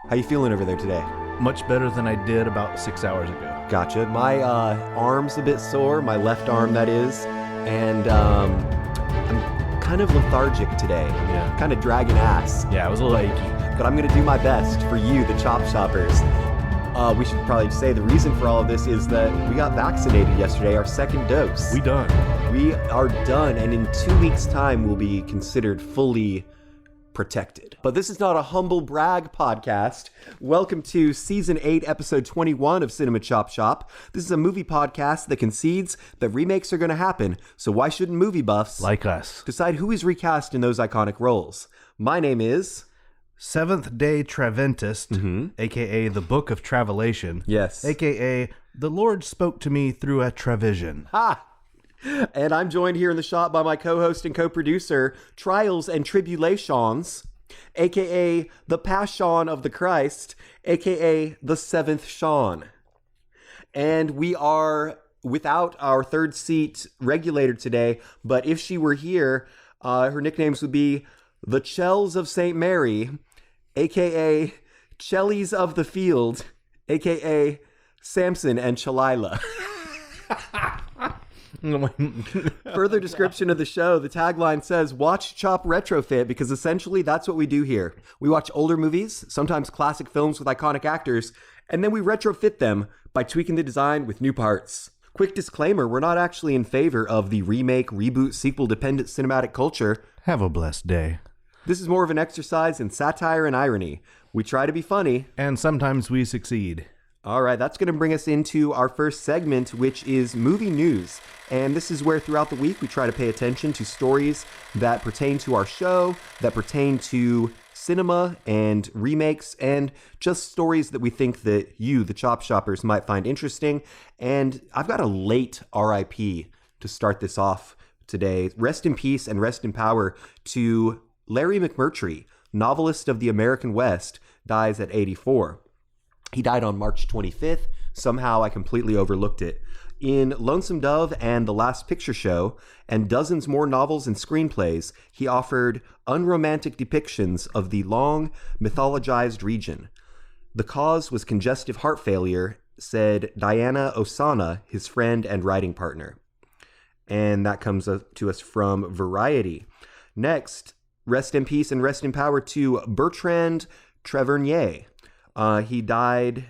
How you feeling over there today? Much better than I did about 6 hours ago. Gotcha. My arm's a bit sore, my left arm that is, and I'm kind of lethargic today. Yeah. Kind of dragging ass. Yeah, it was a little achy. But I'm going to do my best for you, the Chop Shoppers. We should probably say the reason for all of this is that we got vaccinated yesterday, our second dose. We done. We are done, and in 2 weeks' time, we'll be considered fully protected. But this is not a humble brag podcast. Welcome to Season 8, Episode 21 of Cinema Chop Shop. This is a movie podcast that concedes that remakes are going to happen, so why shouldn't movie buffs Like us. decide who is recast in those iconic roles? My name is... Seventh Day Traventist, a.k.a. the Book of Travelation. Yes. A.k.a. the Lord spoke to me through a Travision. Ha! And I'm joined here in the shop by my co-host and co-producer, Trials and Tribulations, a.k.a. the Passion of the Christ, a.k.a. the Seventh Shawn. And we are without our third seat regulator today, but if she were here, her nicknames would be the Chells of St. Mary, a.k.a. Chellies of the Field, a.k.a. Samson and Chalila. Further description of the show, the tagline says, watch, chop, retrofit, because essentially that's what we do here. We watch older movies, sometimes classic films with iconic actors, and then we retrofit them by tweaking the design with new parts. Quick disclaimer, we're not actually in favor of the remake, reboot, sequel-dependent cinematic culture. Have a blessed day. This is more of an exercise in satire and irony. We try to be funny. And sometimes we succeed. All right, that's going to bring us into our first segment, which is movie news. And this is where throughout the week we try to pay attention to stories that pertain to our show, that pertain to cinema and remakes, and just stories that we think that you, the Chop Shoppers, might find interesting. And I've got a late RIP to start this off today. Rest in peace and rest in power to Larry McMurtry, novelist of the American West, dies at 84. He died on March 25th. Somehow I completely overlooked it. In Lonesome Dove and The Last Picture Show, and dozens more novels and screenplays, he offered unromantic depictions of the long, mythologized region. The cause was congestive heart failure, said Diana Osana, his friend and writing partner. And that comes to us from Variety. Next, rest in peace and rest in power to Bertrand Tavernier. He died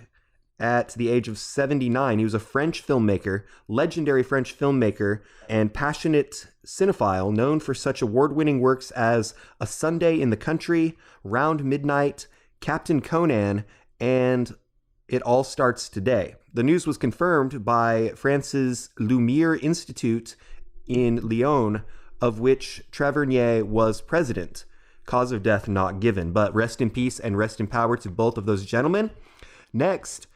at the age of 79. He was a French filmmaker, legendary French filmmaker, and passionate cinephile known for such award-winning works as A Sunday in the Country, Round Midnight, Captain Conan, and It All Starts Today. The news was confirmed by France's Lumiere Institute in Lyon, of which Tavernier was president. Cause of death not given, but rest in peace and rest in power to both of those gentlemen. Next,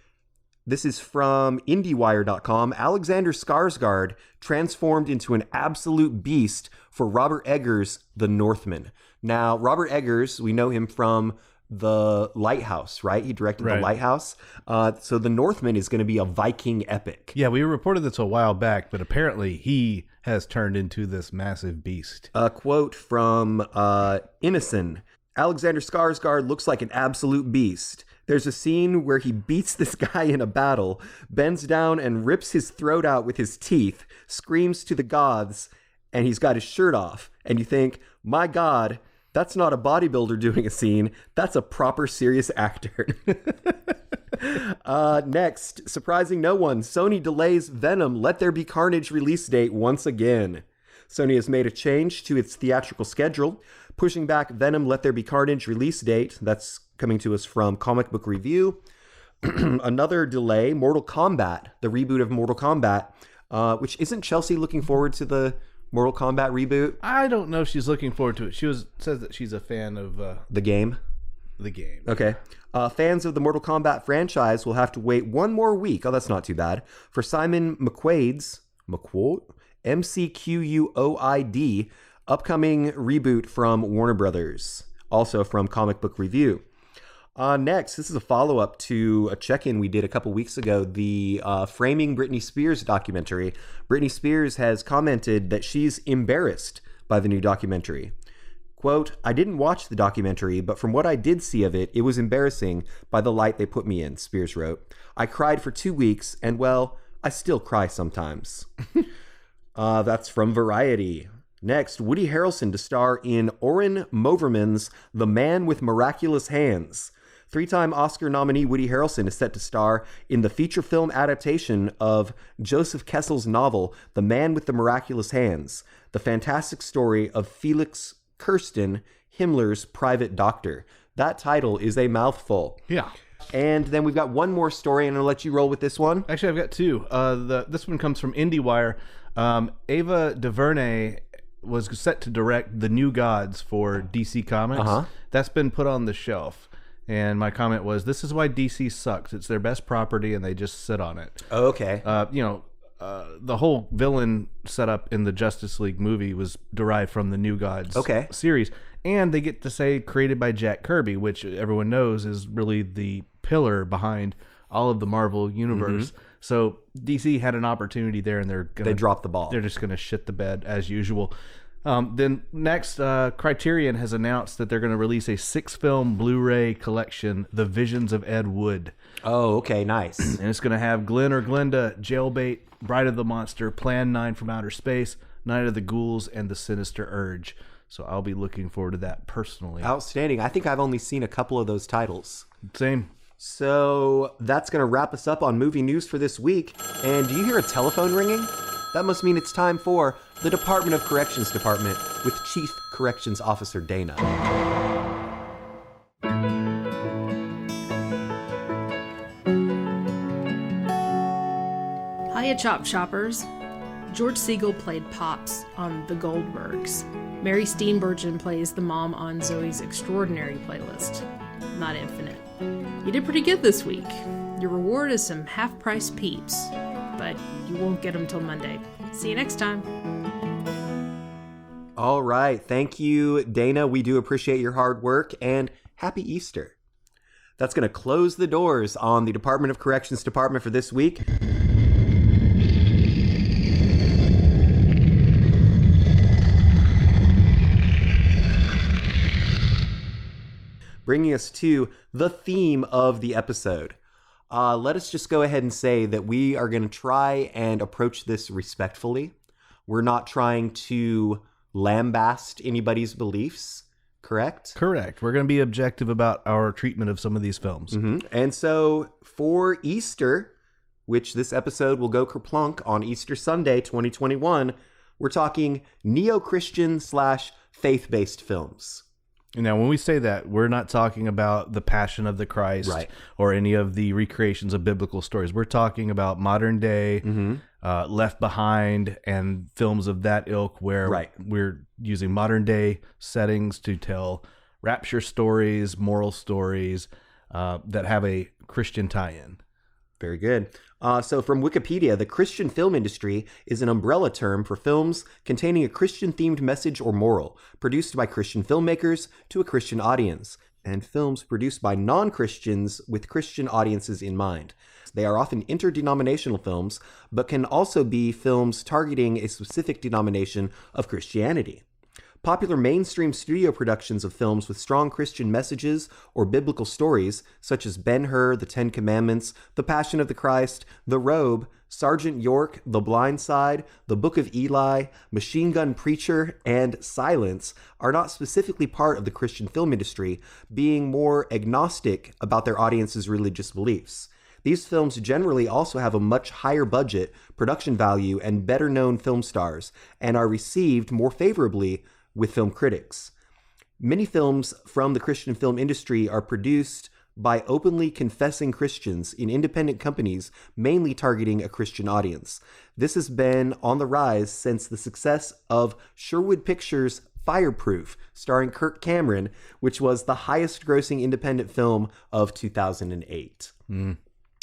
this is from IndieWire.com. Alexander Skarsgård transformed into an absolute beast for Robert Eggers' The Northman. Now, Robert Eggers, we know him from The Lighthouse, right? He directed The Lighthouse. So The Northman is going to be a Viking epic. Yeah, we reported this a while back, but apparently he has turned into this massive beast. A quote from Innocent. Alexander Skarsgård looks like an absolute beast. There's a scene where he beats this guy in a battle, bends down and rips his throat out with his teeth, screams to the gods, and he's got his shirt off. And you think, my God, that's not a bodybuilder doing a scene. That's a proper serious actor. Next, surprising no one, Sony delays Venom Let There Be Carnage release date once again. Sony has made a change to its theatrical schedule, pushing back Venom Let There Be Carnage release date. That's coming to us from Comic Book Review. Another delay, Mortal Kombat, the reboot of Mortal Kombat, which isn't Chelsea looking forward to the Mortal Kombat reboot? I don't know if she's looking forward to it. She says that she's a fan of the game. The game. Okay. Fans of the Mortal Kombat franchise will have to wait one more week. Oh, that's not too bad. For Simon McQuoid's McQuoid, upcoming reboot from Warner Brothers. Also from Comic Book Review. Next, this is a follow-up to a check-in we did a couple weeks ago, the Framing Britney Spears documentary. Britney Spears has commented that she's embarrassed by the new documentary. Quote, I didn't watch the documentary, but from what I did see of it, it was embarrassing by the light they put me in, Spears wrote. I cried for 2 weeks, and well, I still cry sometimes. That's from Variety. Next, Woody Harrelson to star in Oren Moverman's The Man with Miraculous Hands. 3-time Oscar nominee Woody Harrelson is set to star in the feature film adaptation of Joseph Kessel's novel, The Man with the Miraculous Hands, the fantastic story of Felix Kirsten, Himmler's private doctor. That title is a mouthful. Yeah. And then we've got one more story, and I'll let you roll with this one. Actually, I've got two. This one comes from IndieWire. Ava DuVernay was set to direct The New Gods for DC Comics. That's been put on the shelf. And my comment was, this is why DC sucks. It's their best property, and they just sit on it. Oh, okay. The whole villain setup in the Justice League movie was derived from the New Gods series. And they get to say created by Jack Kirby, which everyone knows is really the pillar behind all of the Marvel universe. So DC had an opportunity there, and they dropped the ball. They're just going to shit the bed as usual. Then next, Criterion has announced that they're going to release a 6-film Blu-ray collection, The Visions of Ed Wood. Oh, okay, nice. And it's going to have Glenn or Glenda, Jailbait, Bride of the Monster, Plan 9 from Outer Space, Night of the Ghouls, and The Sinister Urge. So I'll be looking forward to that personally. Outstanding. I think I've only seen a couple of those titles. Same. So that's going to wrap us up on movie news for this week. And do you hear a telephone ringing? That must mean it's time for the Department of Corrections Department with Chief Corrections Officer Dana. Hiya, Chop Shoppers. George Siegel played Pops on The Goldbergs. Mary Steenburgen plays the mom on Zoe's Extraordinary playlist. Not Infinite. You did pretty good this week. Your reward is some half-price peeps, but you won't get them till Monday. See you next time. All right. Thank you, Dana. We do appreciate your hard work, and happy Easter. That's going to close the doors on the Department of Corrections Department for this week. Bringing us to the theme of the episode. Let us just go ahead and say that we are going to try and approach this respectfully. We're not trying to lambast anybody's beliefs, correct? Correct. We're going to be objective about our treatment of some of these films. And so for Easter, which this episode will go kerplunk on Easter Sunday 2021, we're talking neo-Christian / faith-based films. Now, when we say that, we're not talking about the Passion of the Christ or any of the recreations of biblical stories. We're talking about modern day, Left Behind, and films of that ilk where we're using modern day settings to tell rapture stories, moral stories that have a Christian tie-in. Very good. So from Wikipedia, the Christian film industry is an umbrella term for films containing a Christian-themed message or moral, produced by Christian filmmakers to a Christian audience, and films produced by non-Christians with Christian audiences in mind. They are often interdenominational films, but can also be films targeting a specific denomination of Christianity. Popular mainstream studio productions of films with strong Christian messages or biblical stories, such as Ben-Hur, The Ten Commandments, The Passion of the Christ, The Robe, Sergeant York, The Blind Side, The Book of Eli, Machine Gun Preacher, and Silence, are not specifically part of the Christian film industry, being more agnostic about their audience's religious beliefs. These films generally also have a much higher budget, production value, and better-known film stars, and are received more favorably with film critics. Many films from the Christian film industry are produced by openly confessing Christians in independent companies, mainly targeting a Christian audience. This has been on the rise since the success of Sherwood Pictures' Fireproof, starring Kirk Cameron, which was the highest-grossing independent film of 2008.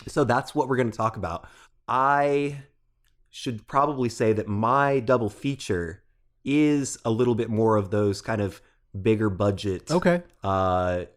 So that's what we're going to talk about. I should probably say that my double feature is a little bit more of those kind of bigger budget. Okay. A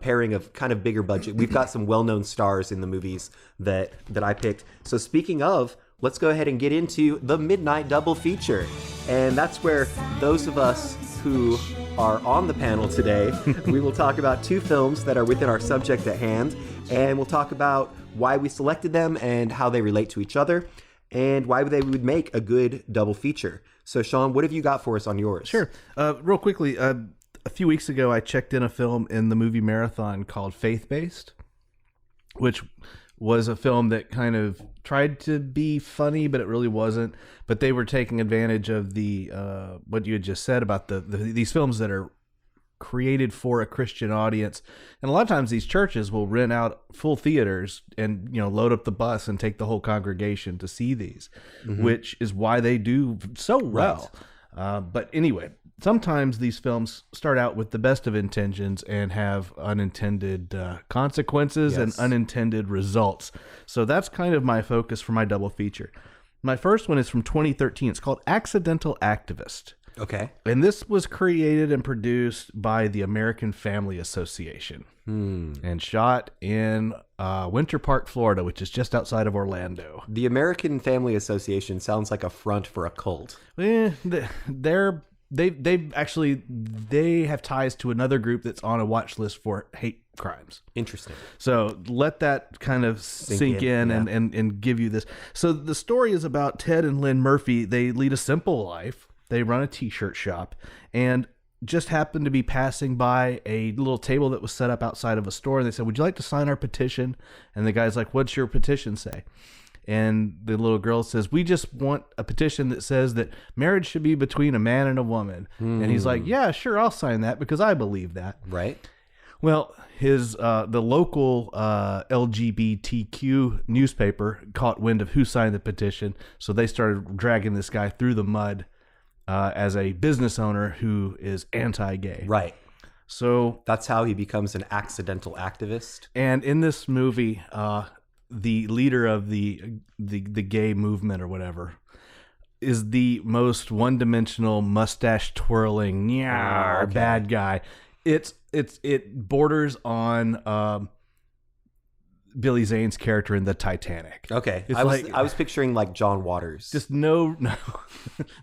pairing of kind of bigger budget. We've got some well-known stars in the movies that I picked. So speaking of, let's go ahead and get into the Midnight Double Feature. And that's where those of us who are on the panel today. We will talk about 2 films that are within our subject at hand, and we'll talk about why we selected them and how they relate to each other, and why they would make a good double feature. So, Shawn, what have you got for us on yours? Sure. Real quickly, a few weeks ago, I checked in a film in the movie marathon called Faith-Based, which was a film that kind of tried to be funny, but it really wasn't. But they were taking advantage of the what you had just said about these films that are created for a Christian audience. And a lot of times these churches will rent out full theaters and, load up the bus and take the whole congregation to see these, which is why they do so well. Right. But anyway, sometimes these films start out with the best of intentions and have unintended consequences and unintended results. So that's kind of my focus for my double feature. My first one is from 2013. It's called Accidental Activist. Okay. And this was created and produced by the American Family Association and shot in Winter Park, Florida, which is just outside of Orlando. The American Family Association sounds like a front for a cult. They have ties to another group that's on a watch list for hate crimes. Interesting. So let that kind of sink in and give you this. So the story is about Ted and Lynn Murphy. They lead a simple life. They run a t-shirt shop and just happened to be passing by a little table that was set up outside of a store. And they said, "Would you like to sign our petition?" And the guy's like, "What's your petition say?" And the little girl says, "We just want a petition that says that marriage should be between a man and a woman." And he's like, "Yeah, sure, I'll sign that because I believe that." Right. Well, the local LGBTQ newspaper caught wind of who signed the petition. So they started dragging this guy through the mud as a business owner who is anti-gay. Right. So that's how he becomes an accidental activist. And in this movie, the leader of the gay movement or whatever is the most one-dimensional mustache twirling bad guy. It borders on Billy Zane's character in the Titanic. Okay. I was picturing like John Waters. Just no.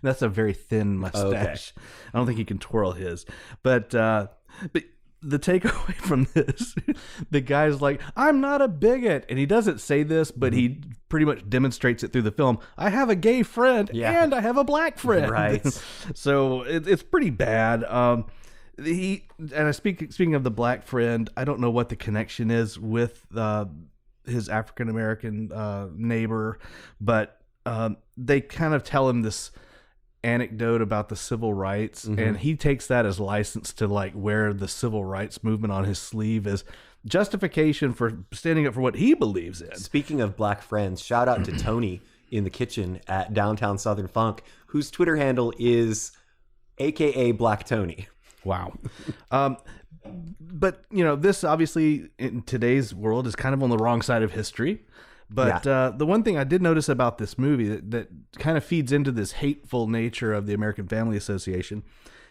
That's a very thin mustache. Okay. I don't think he can twirl his. But the takeaway from this, the guy's like, "I'm not a bigot." And he doesn't say this, but he pretty much demonstrates it through the film. "I have a gay friend and I have a black friend." Right. So it's pretty bad. Speaking of the black friend, I don't know what the connection is with his African American neighbor, but they kind of tell him this anecdote about the civil rights, and he takes that as license to like wear the civil rights movement on his sleeve as justification for standing up for what he believes in. Speaking of black friends, shout out to Tony in the kitchen at Downtown Southern Funk, whose Twitter handle is AKA Black Tony. Wow. But, this obviously in today's world is kind of on the wrong side of history. But the one thing I did notice about this movie that kind of feeds into this hateful nature of the American Family Association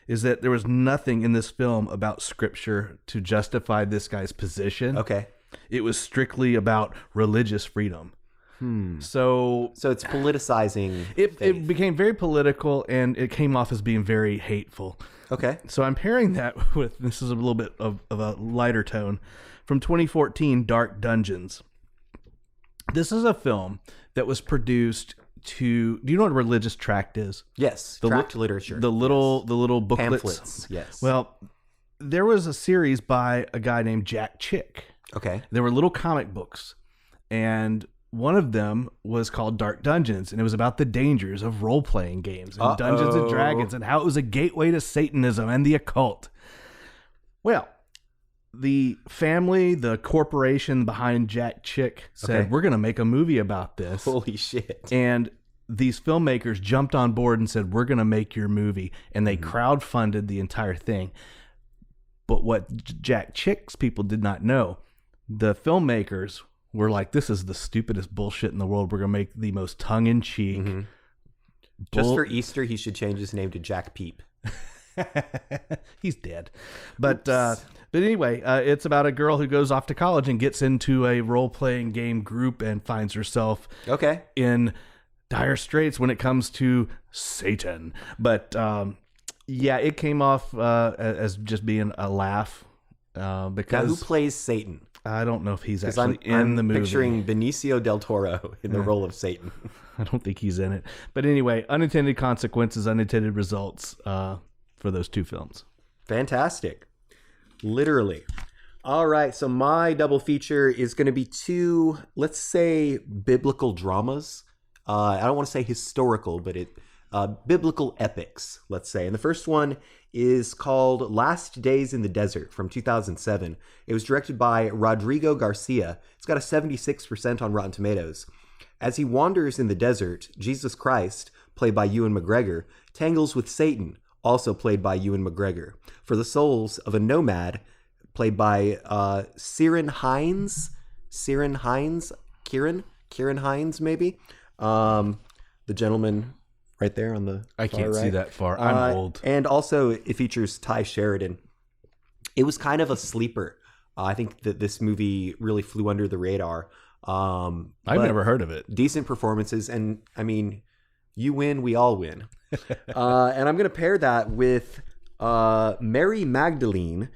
is that there was nothing in this film about scripture to justify this guy's position. Okay. It was strictly about religious freedom. So it's politicizing. It became very political, and it came off as being very hateful. Okay. So I'm pairing that with, this is a little bit of a lighter tone, from 2014, Dark Dungeons. This is a film that was produced do you know what a religious tract is? Yes, tract literature. The little booklets. Pamphlets, yes. Well, there was a series by a guy named Jack Chick. Okay. There were little comic books, and one of them was called Dark Dungeons, and it was about the dangers of role-playing games and Dungeons and Dragons and how it was a gateway to Satanism and the occult. Well, the family, the corporation behind Jack Chick said, "We're going to make a movie about this." Holy shit. And these filmmakers jumped on board and said, "We're going to make your movie." And they crowdfunded the entire thing. But what Jack Chick's people did not know, the filmmakers were like, "This is the stupidest bullshit in the world. We're going to make the most tongue-in-cheek. Just for Easter, he should change his name to Jack Peep. He's dead. But anyway, it's about a girl who goes off to college and gets into a role-playing game group and finds herself in dire straits when it comes to Satan. But Yeah, it came off as just being a laugh because... Now, who plays Satan? I don't know if he's actually in the movie. I'm picturing Benicio del Toro in the role of Satan. I don't think he's in it. But anyway, unintended consequences, unintended results for those two films. Fantastic. Literally. All right, so my double feature is going to be two, let's say, biblical dramas. I don't want to say historical, but biblical epics, let's say. And the first one is called Last Days in the Desert from 2007. It was directed by Rodrigo Garcia. It's got a 76% on Rotten Tomatoes. As he wanders in the desert, Jesus Christ, played by Ewan McGregor, tangles with Satan, also played by Ewan McGregor, for the souls of a nomad, played by Ciarán Hinds. Ciarán Hinds, maybe. The gentleman right there on the I can't far see right. that far. I'm old. And also, it features Ty Sheridan. It was kind of a sleeper. I think that this movie really flew under the radar. I've never heard of it. Decent performances, and I mean, you win, we all win. And I'm going to pair that with Mary Magdalene,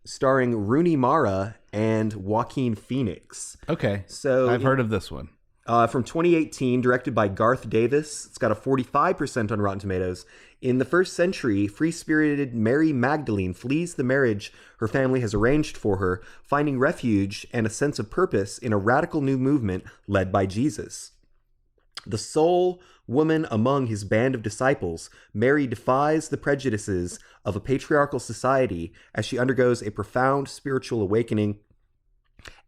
starring Rooney Mara and Joaquin Phoenix. Okay, so I've heard of this one. From 2018, directed by Garth Davis. It's got a 45% on Rotten Tomatoes. In the first century, free-spirited Mary Magdalene flees the marriage her family has arranged for her, finding refuge and a sense of purpose in a radical new movement led by Jesus. The sole woman among his band of disciples, Mary defies the prejudices of a patriarchal society as she undergoes a profound spiritual awakening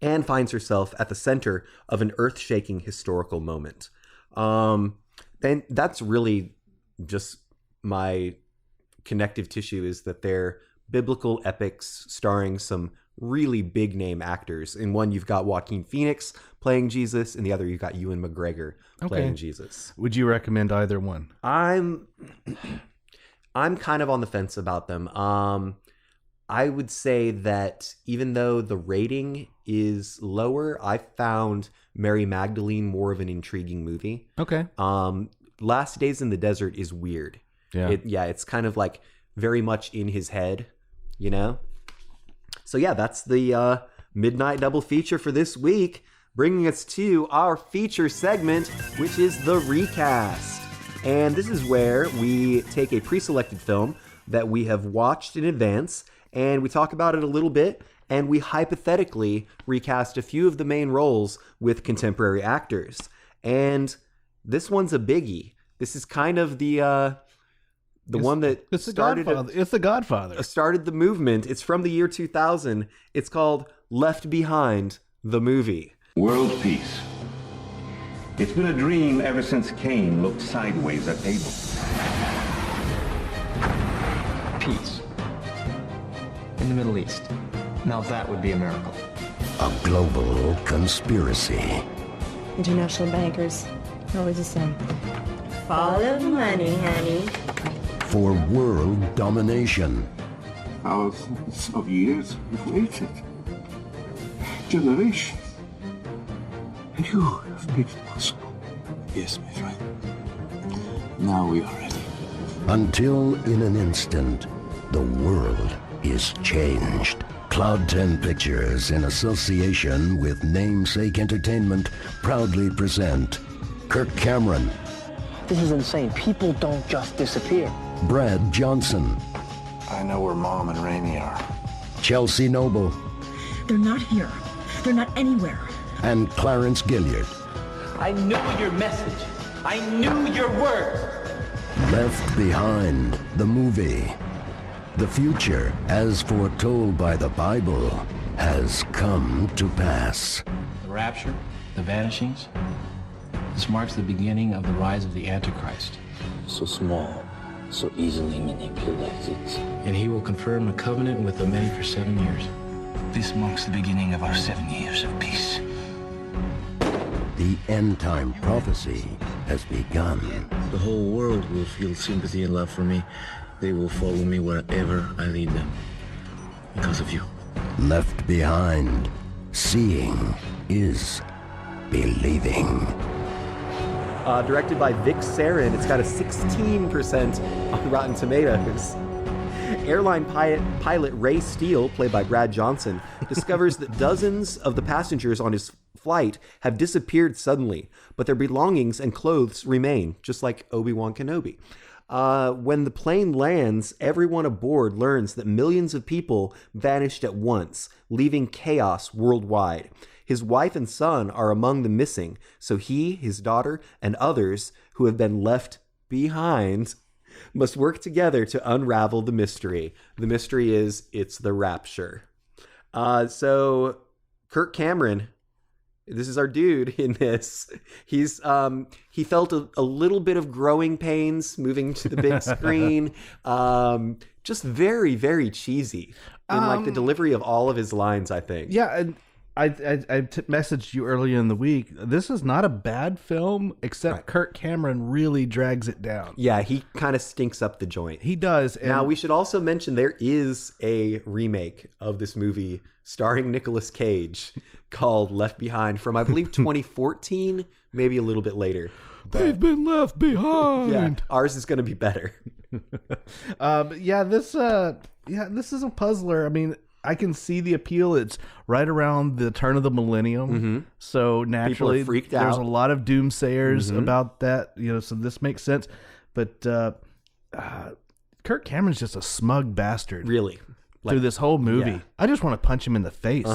and finds herself at the center of an earth-shaking historical moment. And that's really just my connective tissue, is that they're biblical epics starring some really big-name actors. In one, you've got Joaquin Phoenix playing Jesus. In the other, you've got Ewan McGregor playing Jesus. Would you recommend either one? I'm kind of on the fence about them. I would say that even though the rating is lower, I found Mary Magdalene more of an intriguing movie. Okay. Last Days in the Desert is weird. Yeah. It's kind of like very much in his head, you know? So yeah, that's the Midnight Double Feature for this week, bringing us to our feature segment, which is the Recast. And this is where we take a pre-selected film that we have watched in advance, and we talk about it a little bit, and we hypothetically recast a few of the main roles with contemporary actors. And this one's a biggie. This is kind of the one that started It's The Godfather. Started the movement. It's from the year 2000. It's called Left Behind, the movie. World peace. It's been a dream ever since Cain looked sideways at Abel. Peace. In the Middle East. Now that would be a miracle. A global conspiracy. International bankers, always the same. Follow the money, honey. For world domination. Thousands of years we've waited. Generations. And you have made it possible. Yes, my friend. Now we are ready. Until in an instant, the world is changed. Cloud 10 Pictures, in association with Namesake Entertainment, proudly present Kirk Cameron. This is insane. People don't just disappear. Brad Johnson. I know where Mom and Raimi are. Chelsea Noble. They're not here. They're not anywhere. And Clarence Gilliard. I knew your message. I knew your word. Left Behind, the movie. The future, as foretold by the Bible, has come to pass. The rapture, the vanishings, this marks the beginning of the rise of the Antichrist. So small, so easily manipulated. And he will confirm a covenant with the many for 7 years. This marks the beginning of our 7 years of peace. The end-time prophecy has begun. The whole world will feel sympathy and love for me. They will follow me wherever I lead them. Because of you. Left Behind. Seeing is believing. Directed by Vic Sarin. It's got a 16% on Rotten Tomatoes. Airline pilot Ray Steele, played by Brad Johnson, discovers that dozens of the passengers on his flight have disappeared suddenly, but their belongings and clothes remain, just like Obi-Wan Kenobi. When the plane lands, everyone aboard learns that millions of people vanished at once, leaving chaos worldwide. His wife and son are among the missing, so he, his daughter, and others who have been left behind must work together to unravel the mystery. The mystery is, it's the rapture. So Kirk Cameron, this is our dude in this. He's he felt a little bit of growing pains moving to the big screen. Just very, very cheesy in like the delivery of all of his lines, I think. Yeah, and I messaged you earlier in the week. This is not a bad film, except Kirk Cameron really drags it down. Yeah, he kind of stinks up the joint. He does. And now, we should also mention there is a remake of this movie starring Nicolas Cage called Left Behind from, I believe, 2014, maybe a little bit later. They've been left behind. Yeah, ours is going to be better. This is a puzzler. I mean, I can see the appeal. It's right around the turn of the millennium. So naturally, freaked there's out. A lot of doomsayers about that, so this makes sense. But Kirk Cameron's just a smug bastard. Really? Through this whole movie. Yeah. I just want to punch him in the face.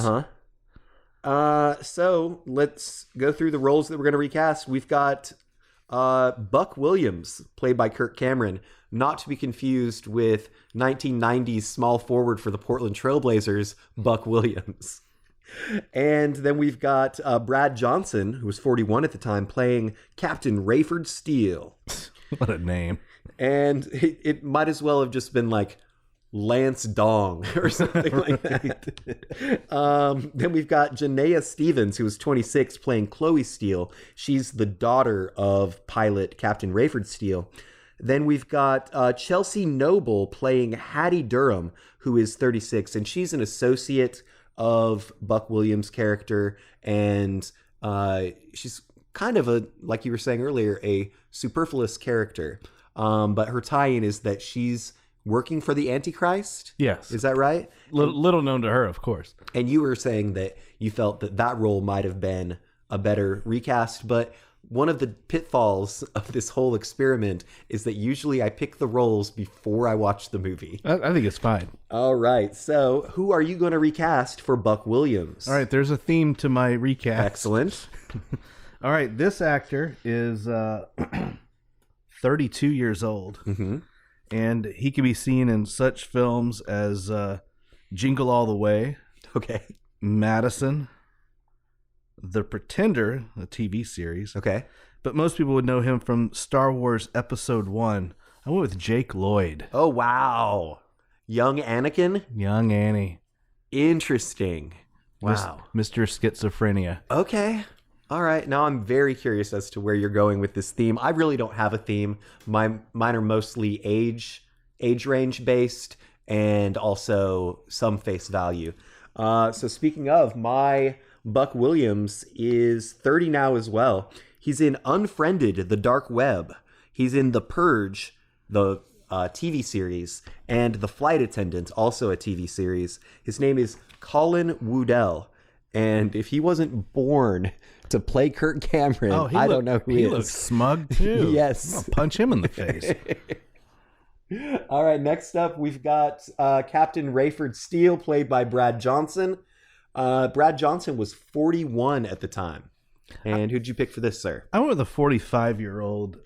So let's go through the roles that we're going to recast. We've got Buck Williams, played by Kirk Cameron, not to be confused with 1990s small forward for the Portland Trailblazers, Buck Williams. And then we've got Brad Johnson, who was 41 at the time, playing Captain Rayford Steele. What a name. And it might as well have just been like Lance Dong or something like that. Then we've got Janaea Stevens, who was 26, playing Chloe Steele. She's the daughter of pilot Captain Rayford Steele. Then we've got Chelsea Noble playing Hattie Durham, who is 36, and she's an associate of Buck Williams' character, and she's kind of a, like you were saying earlier, a superfluous character. But her tie-in is that she's working for the Antichrist. Yes. Is that right? Little known to her, of course. And you were saying that you felt that role might have been a better recast, but one of the pitfalls of this whole experiment is that usually I pick the roles before I watch the movie. I think it's fine. All right. So who are you going to recast for Buck Williams? All right. There's a theme to my recast. Excellent. All right. This actor is 32 years old. And he can be seen in such films as Jingle All the Way. Okay. Madison. The Pretender, a TV series. Okay. But most people would know him from Star Wars Episode 1. I went with Jake Lloyd. Oh, wow. Young Anakin? Young Annie. Interesting. Wow. Mr. Schizophrenia. Okay. All right. Now I'm very curious as to where you're going with this theme. I really don't have a theme. Mine are mostly age range based and also some face value. So speaking of, my Buck Williams is 30 now as well. He's in Unfriended, The Dark Web. He's in The Purge, the TV series, and The Flight Attendant, also a TV series. His name is Colin Woodell. And if he wasn't born to play Kirk Cameron, I don't know who he is. He looks smug too. Yes. I'll punch him in the face. All right, next up, we've got Captain Rayford Steele, played by Brad Johnson. Brad Johnson was 41 at the time. And who'd you pick for this, sir? I went with a 45-year-old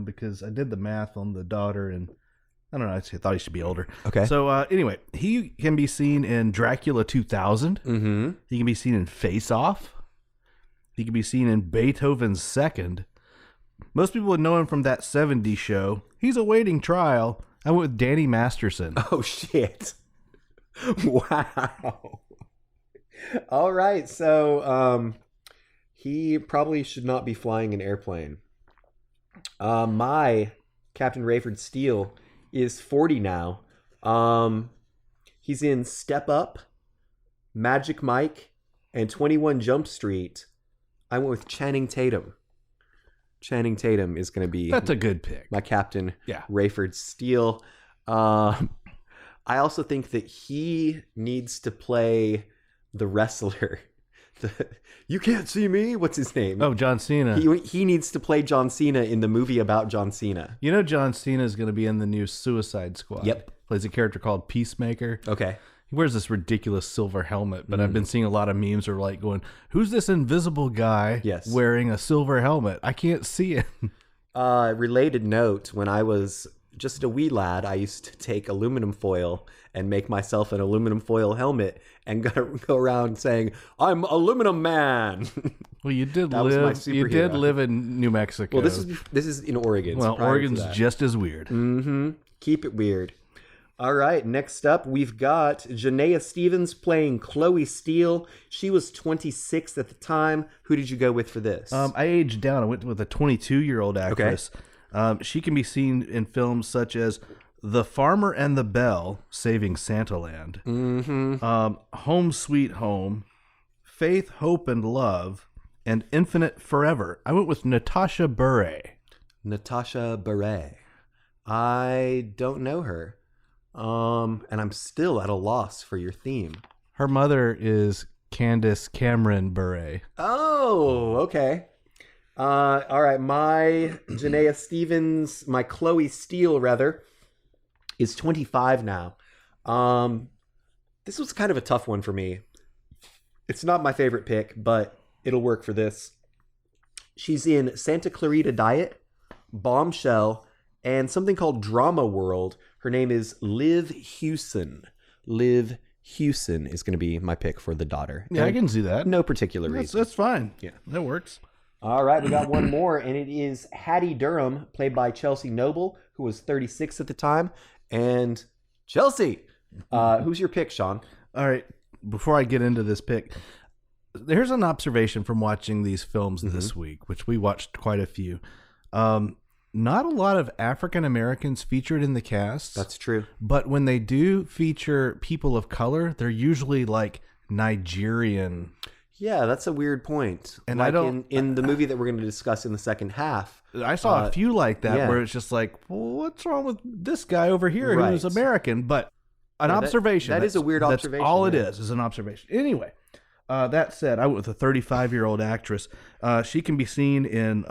because I did the math on the daughter, and I don't know, I thought he should be older. Okay. So anyway, he can be seen in Dracula 2000. Mm-hmm. He can be seen in Face Off. He can be seen in Beethoven's Second. Most people would know him from that 70s show. He's awaiting trial. I went with Danny Masterson. Oh, shit. Wow. All right. So he probably should not be flying an airplane. My Captain Rayford Steele is 40 now. He's in Step Up, Magic Mike, and 21 Jump Street. I went with Channing Tatum. Channing Tatum is going to be... That's a good pick. My Captain Yeah. Rayford Steele. I also think that he needs to play the wrestler. You can't see me. What's his name? Oh, John Cena. He needs to play John Cena in the movie about John Cena. You know John Cena is going to be in the new Suicide Squad. Yep. Plays a character called Peacemaker. Okay. He wears this ridiculous silver helmet, but I've been seeing a lot of memes are like going, who's this invisible guy wearing a silver helmet? I can't see him. Related note, when I was just a wee lad, I used to take aluminum foil and make myself an aluminum foil helmet and go around saying, "I'm Aluminum Man." Well, you did live in New Mexico. Well, this is in Oregon. Well, Oregon's just as weird. Mm-hmm. Keep it weird. All right, next up, we've got Janaea Stevens playing Chloe Steele. She was 26 at the time. Who did you go with for this? I aged down. I went with a 22-year-old actress. Okay. She can be seen in films such as The Farmer and the Belle, Saving Santaland, Home Sweet Home, Faith, Hope, and Love, and Infinite Forever. I went with Natasha Bure. Natasha Bure. I don't know her. And I'm still at a loss for your theme. Her mother is Candace Cameron Bure. Oh, okay. All right. My Janaea Stevens, my Chloe Steele, rather, is 25 now. This was kind of a tough one for me. It's not my favorite pick, but it'll work for this. She's in Santa Clarita Diet, Bombshell, and something called Drama World. Her name is Liv Hewson. Liv Hewson is going to be my pick for the daughter. Yeah, I can see that. No particular reason. That's fine. Yeah, that works. All right, we got one more, and it is Hattie Durham, played by Chelsea Noble, who was 36 at the time. And Chelsea, who's your pick, Shawn? All right, before I get into this pick, here's an observation from watching these films this week, which we watched quite a few. Not a lot of African Americans featured in the cast. That's true. But when they do feature people of color, they're usually like Nigerian. Yeah, that's a weird point. And like I don't in the movie that we're going to discuss in the second half. I saw a few like that where it's just like, well, what's wrong with this guy over here who's American? But an observation. That is a weird observation. That's all it is an observation. Anyway, that said, I went with a 35-year-old actress. She can be seen in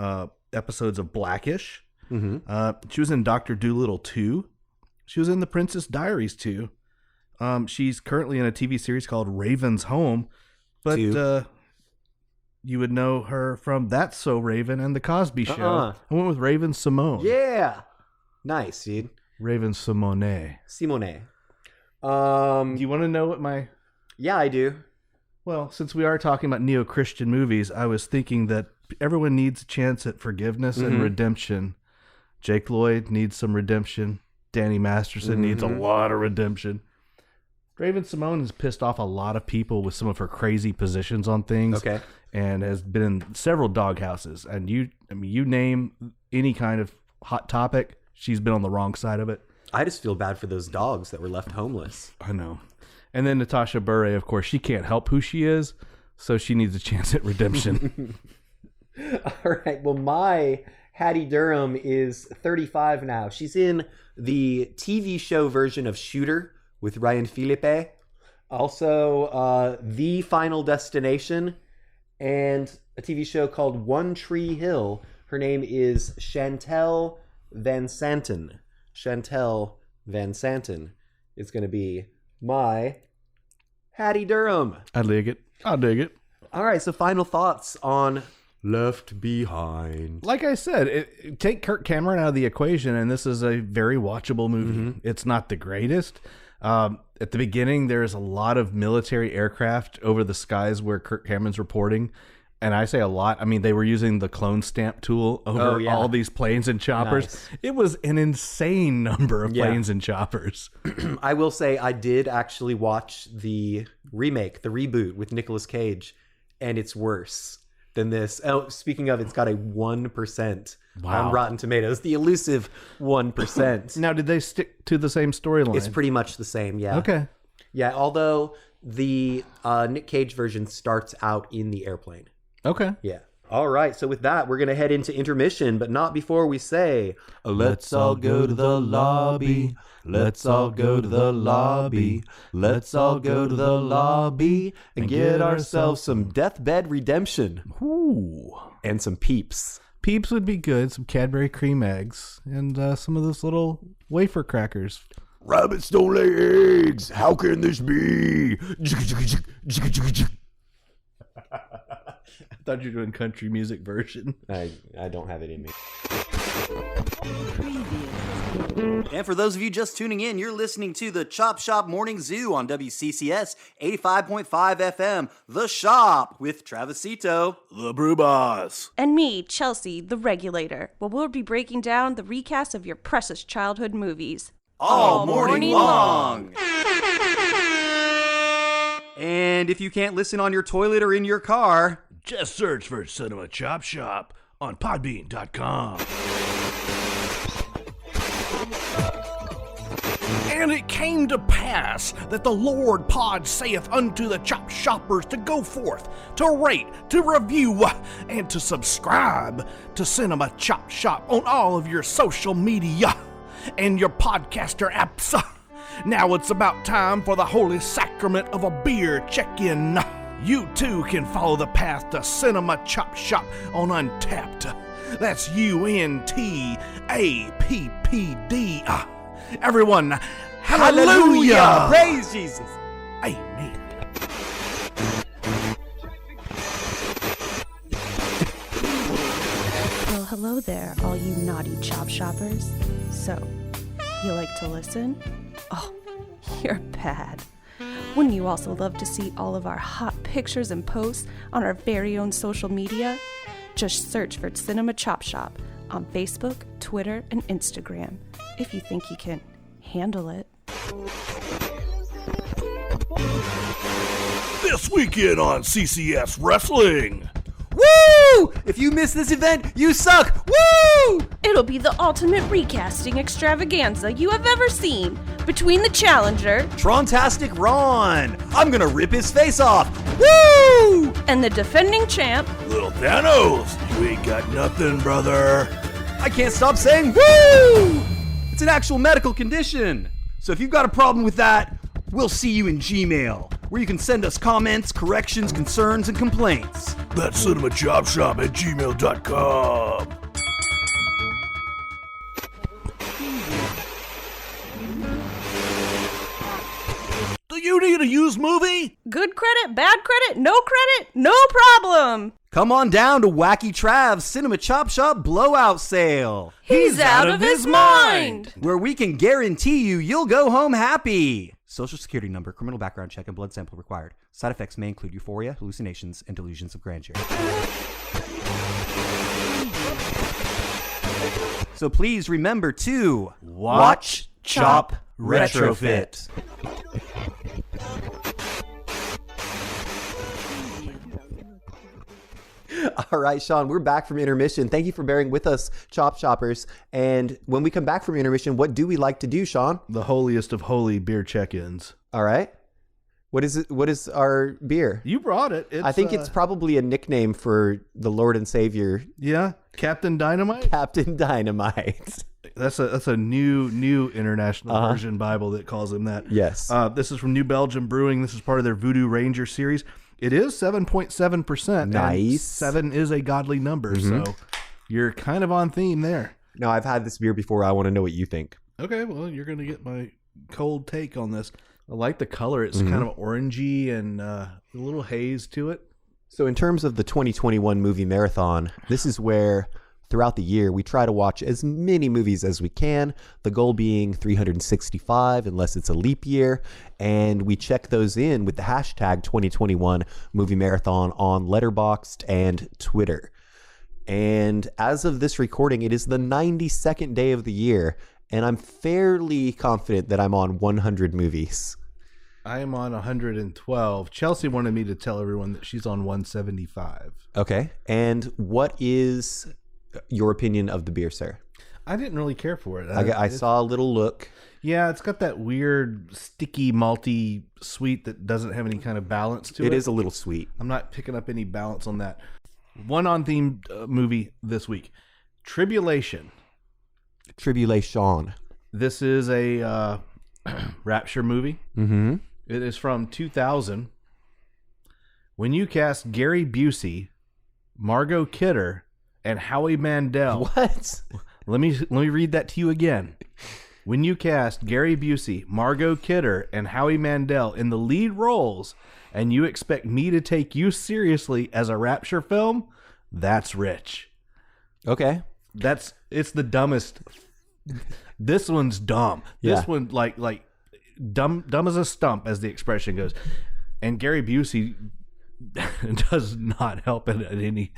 episodes of Blackish. She was in Dr. Dolittle 2. She was in The Princess Diaries 2. She's currently in a TV series called Raven's Home, but you would know her from That's So Raven and The Cosby Show. I went with Raven Simone. Yeah, nice, dude. Raven Simone. Simone. Do you want to know what my? Yeah, I do. Well, since we are talking about neo-Christian movies, I was thinking that everyone needs a chance at forgiveness and redemption. Jake Lloyd needs some redemption. Danny Masterson needs a lot of redemption. Raven Simone has pissed off a lot of people with some of her crazy positions on things. Okay. And has been in several doghouses. And you name any kind of hot topic, she's been on the wrong side of it. I just feel bad for those dogs that were left homeless. I know. And then Natasha Bure, of course, she can't help who she is, so she needs a chance at redemption. All right. Well, my Hattie Durham is 35 now. She's in the TV show version of Shooter with Ryan Philippe. Also, The Final Destination and a TV show called One Tree Hill. Her name is Chantel Van Santen. Chantel Van Santen is going to be my Hattie Durham. I dig it. I'll dig it. All right. So final thoughts on Left Behind. Like I said, take Kirk Cameron out of the equation, and this is a very watchable movie. It's not the greatest. At the beginning, there's a lot of military aircraft over the skies where Kirk Cameron's reporting. And I say a lot. I mean, they were using the clone stamp tool over all these planes and choppers. Nice. It was an insane number of planes and choppers. I will say I did actually watch the remake, the reboot with Nicolas Cage, and it's worse than this. Oh, speaking of, it's got a 1% on Rotten Tomatoes, the elusive 1%. Now, did they stick to the same storyline? It's pretty much the same, yeah. Okay. Yeah, although the Nick Cage version starts out in the airplane. Okay. Yeah. All right, so with that, we're going to head into intermission, but not before we say, let's all go to the lobby. Let's all go to the lobby. Let's all go to the lobby and get ourselves some deathbed redemption. Ooh. And some Peeps. Peeps would be good. Some Cadbury cream eggs and some of those little wafer crackers. Rabbits don't lay eggs. How can this be? I thought you were doing country music version. I don't have it in me. And for those of you just tuning in, you're listening to the Chop Shop Morning Zoo on WCCS 85.5 FM, The Shop, with Travisito, the Brew Boss, and me, Chelsea, the Regulator, where we'll be breaking down the recast of your precious childhood movies. All morning long. And if you can't listen on your toilet or in your car, just search for Cinema Chop Shop on Podbean.com. And it came to pass that the Lord Pod saith unto the Chop Shoppers to go forth, to rate, to review, and to subscribe to Cinema Chop Shop on all of your social media and your podcaster apps. Now it's about time for the holy sacrament of a beer check-in. You too can follow the path to Cinema Chop Shop on Untapped. That's UNTAPPD. Everyone, hallelujah! Praise Jesus! Amen. Well, hello there, all you naughty chop shoppers. So, you like to listen? Oh, you're bad. Wouldn't you also love to see all of our hot pictures and posts on our very own social media? Just search for Cinema Chop Shop on Facebook, Twitter, and Instagram, if you think you can handle it. This weekend on CCS Wrestling. Woo! If you miss this event, you suck! Woo! It'll be the ultimate recasting extravaganza you have ever seen between the challenger, Trontastic Ron! I'm gonna rip his face off! Woo! And the defending champ, Little Thanos, you ain't got nothing, brother. I can't stop saying woo! It's an actual medical condition. So if you've got a problem with that, we'll see you in Gmail, where you can send us comments, corrections, concerns, and complaints. That's cinemachopshop@gmail.com. Do you need a used movie? good credit, bad credit, no problem. Come on down to Wacky Trav's Cinema Chop Shop Blowout Sale. He's out of his mind. Where we can guarantee you'll go home happy. Social security number, criminal background check, and blood sample required. Side effects may include euphoria, hallucinations, and delusions of grandeur. So please remember to watch, chop, retrofit. All right, Shawn, we're back from intermission. Thank you for bearing with us, Chop Shoppers. And when we come back from intermission, what do we like to do, Shawn? The holiest of holy beer check-ins. All right. What is it? What is our beer? You brought it. I think it's probably a nickname for the Lord and Savior. Yeah, Captain Dynamite. Captain Dynamite. That's a new international version Bible that calls him that. Yes. This is from New Belgium Brewing. This is part of their Voodoo Ranger series. It is 7.7%. Nice. 7 is a godly number, so you're kind of on theme there. No, I've had this beer before. I want to know what you think. Okay, well, you're going to get my cold take on this. I like the color. It's kind of orangey and a little haze to it. So in terms of the 2021 movie marathon, this is where throughout the year we try to watch as many movies as we can, the goal being 365 unless it's a leap year, and we check those in with the hashtag 2021 movie marathon on Letterboxd and Twitter. And as of this recording, it is the 92nd day of the year, and I'm fairly confident that I'm on 100 movies. I am on 112. Chelsea wanted me to tell everyone that she's on 175. Okay. And what is your opinion of the beer, sir? I didn't really care for it. I saw a little look. Yeah, it's got that weird, sticky, malty sweet that doesn't have any kind of balance to it. It is a little sweet. I'm not picking up any balance on that. One on-theme movie this week. Tribulation. Tribulation. This is a Rapture movie. Mm-hmm. It is from 2000. When you cast Gary Busey, Margot Kidder, and Howie Mandel. What? Let me read that to you again. When you cast Gary Busey, Margot Kidder, and Howie Mandel in the lead roles, and you expect me to take you seriously as a Rapture film, that's rich. Okay. It's the dumbest. This one's dumb. Yeah. This one like dumb as a stump, as the expression goes. And Gary Busey does not help it at any.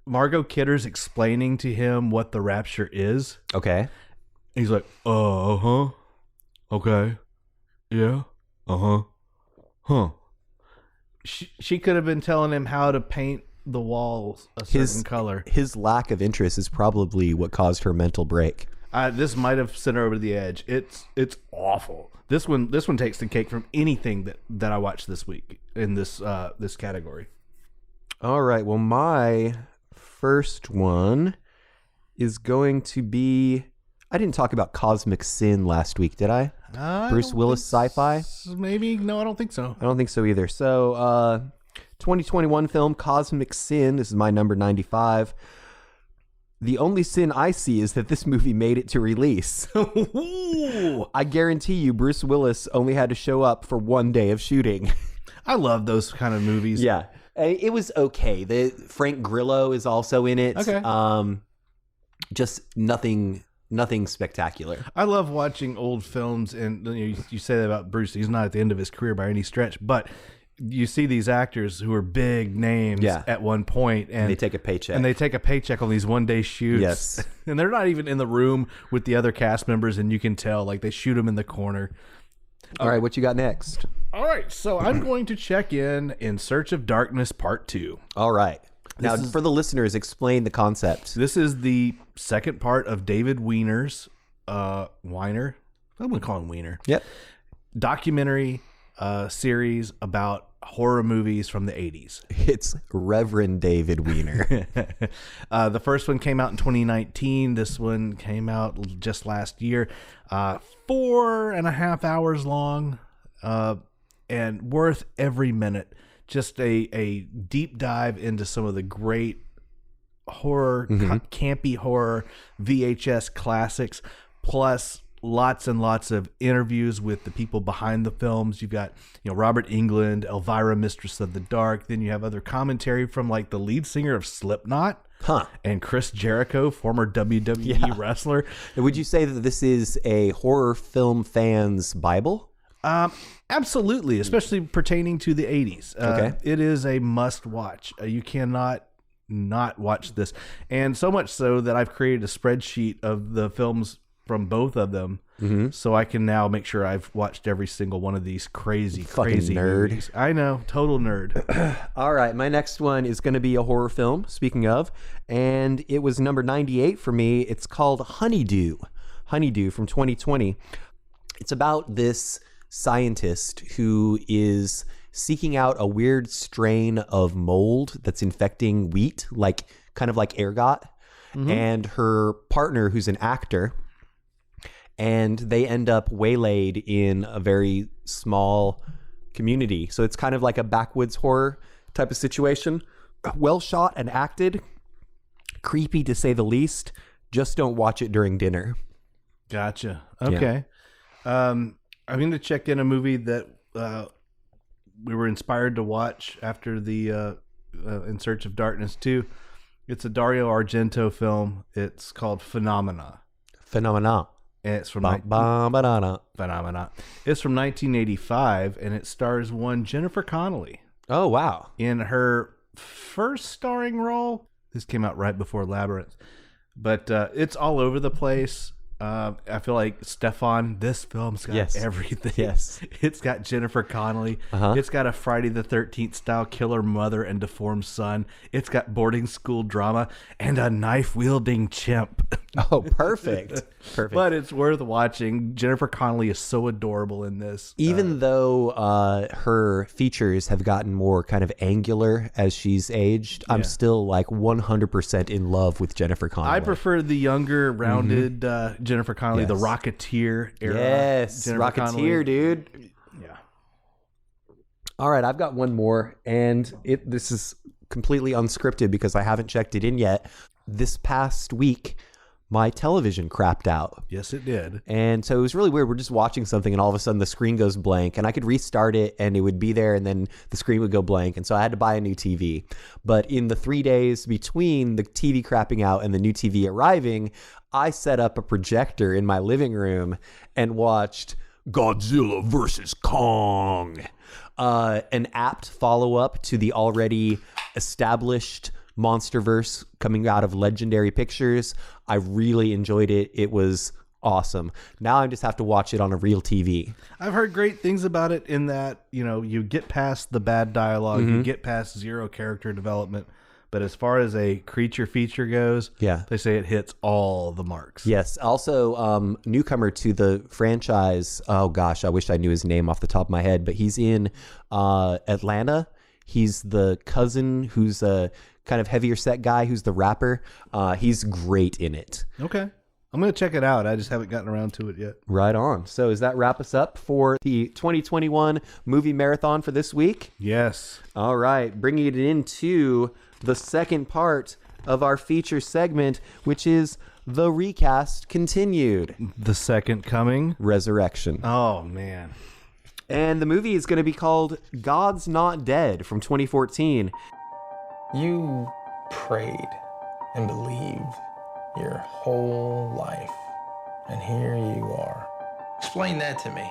Margot Kidder's explaining to him what the Rapture is. Okay. He's like, okay, yeah, huh. She could have been telling him how to paint the walls a certain color. His lack of interest is probably what caused her mental break. This might have sent her over the edge. It's awful. This one takes the cake from anything that I watched this week in this category. All right. Well, my first one is going to be. I didn't talk about Cosmic Sin last week, did I? Bruce Willis sci-fi? Maybe. No, I don't think so. I don't think so either. So, 2021 film Cosmic Sin. This is my number 95. The only sin I see is that this movie made it to release. I guarantee you Bruce Willis only had to show up for one day of shooting. I love those kind of movies. Yeah. It was okay. Frank Grillo is also in it. Okay. Just nothing spectacular. I love watching old films, and you say that about Bruce. He's not at the end of his career by any stretch, but you see these actors who are big names at one point, and they take a paycheck. And they take a paycheck on these one-day shoots. Yes. And they're not even in the room with the other cast members, and you can tell, like, they shoot them in the corner. All right, what you got next? All right, so I'm going to check in Search of Darkness Part 2. All right. Now, for the listeners, explain the concept. This is the second part of David Weiner's Weiner. I'm going to call him Weiner. Yep. Documentary series about horror movies from the 80s. It's Reverend David Weiner. The first one came out in 2019. This one came out just last year. 4.5 hours long and worth every minute. Just a deep dive into some of the great horror, campy horror VHS classics, plus lots and lots of interviews with the people behind the films. You've got, Robert Englund, Elvira, Mistress of the Dark. Then you have other commentary from like the lead singer of Slipknot, and Chris Jericho, former WWE wrestler. Would you say that this is a horror film fan's Bible? Absolutely, especially pertaining to the 80s. Okay. It is a must watch. You cannot not watch this. And so much so that I've created a spreadsheet of the films from both of them, so I can now make sure I've watched every single one of these crazy nerd movies. I know, total nerd. All right, my next one is going to be a horror film, speaking of, and it was number 98 for me. It's called Honeydew from 2020. It's about this scientist who is seeking out a weird strain of mold that's infecting wheat, kind of like ergot, and her partner, who's an actor, and they end up waylaid in a very small community. So it's kind of like a backwoods horror type of situation. Well shot and acted, creepy to say the least. Just don't watch it during dinner. Gotcha. Okay. I'm going to check in a movie that we were inspired to watch after the In Search of Darkness 2. It's a Dario Argento film. It's called Phenomena. And it's from Phenomena. It's from 1985, and it stars one Jennifer Connelly. Oh, wow. In her first starring role. This came out right before Labyrinth. But it's all over the place. I feel like, Stefan, this film's got everything. Yes. It's got Jennifer Connelly. It's got a Friday the 13th style killer mother and deformed son. It's got boarding school drama and a knife-wielding chimp. Oh, perfect. Perfect. But it's worth watching. Jennifer Connelly is so adorable in this. Even though her features have gotten more kind of angular as she's aged, I'm still like 100% in love with Jennifer Connelly. I prefer the younger, rounded Jennifer Connelly, the Rocketeer era. Yes, Jennifer Rocketeer, Connelly. dude. Yeah. All right, I've got one more, and this is completely unscripted because I haven't checked it in yet. This past week, my television crapped out. Yes, it did. And so it was really weird. We're just watching something and all of a sudden the screen goes blank, and I could restart it and it would be there and then the screen would go blank. And so I had to buy a new TV. But in the 3 days between the TV crapping out and the new TV arriving, I set up a projector in my living room and watched Godzilla vs. Kong, an apt follow-up to the already established Monsterverse coming out of Legendary Pictures. I really enjoyed it. It was awesome. Now I just have to watch it on a real TV. I've heard great things about it in that, you get past the bad dialogue, you get past zero character development. But as far as a creature feature goes, they say it hits all the marks. Yes. Also, newcomer to the franchise. Oh, gosh, I wish I knew his name off the top of my head. But he's in Atlanta. He's the cousin who's a kind of heavier set guy who's the rapper. He's great in it. Okay. I'm going to check it out. I just haven't gotten around to it yet. Right on. So does that wrap us up for the 2021 movie marathon for this week? Yes. All right. Bringing it into the second part of our feature segment, which is The Recast Continued. The Second Coming. Resurrection. Oh, man. And the movie is going to be called God's Not Dead from 2014. You prayed and believed your whole life, and here you are. Explain that to me.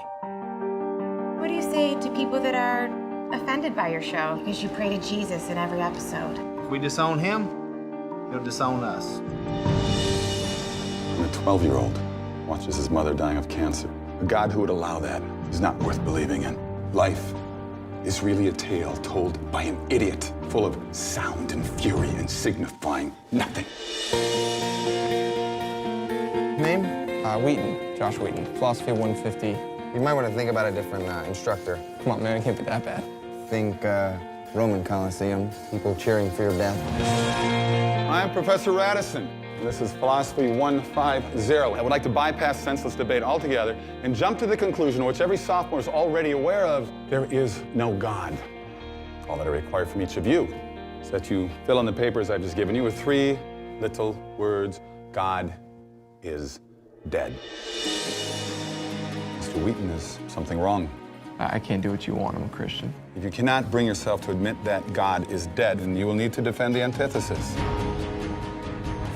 What do you say to people that are offended by your show because you pray to Jesus in every episode? If we disown him, he'll disown us. When a 12-year-old watches his mother dying of cancer, a God who would allow that is not worth believing in. Life is really a tale told by an idiot, full of sound and fury and signifying nothing. Name? Wheaton, Josh Wheaton, Philosophy 150. You might want to think about a different instructor. Come on, man, it can't be that bad. Think Roman Colosseum, people cheering for your death. I am Professor Radisson. This is Philosophy 150. I would like to bypass senseless debate altogether and jump to the conclusion, which every sophomore is already aware of: there is no God. All that I require from each of you is that you fill in the papers I've just given you with 3 little words: God is dead. Mr. Wheaton, is something wrong? I can't do what you want. I'm a Christian. If you cannot bring yourself to admit that God is dead, then you will need to defend the antithesis.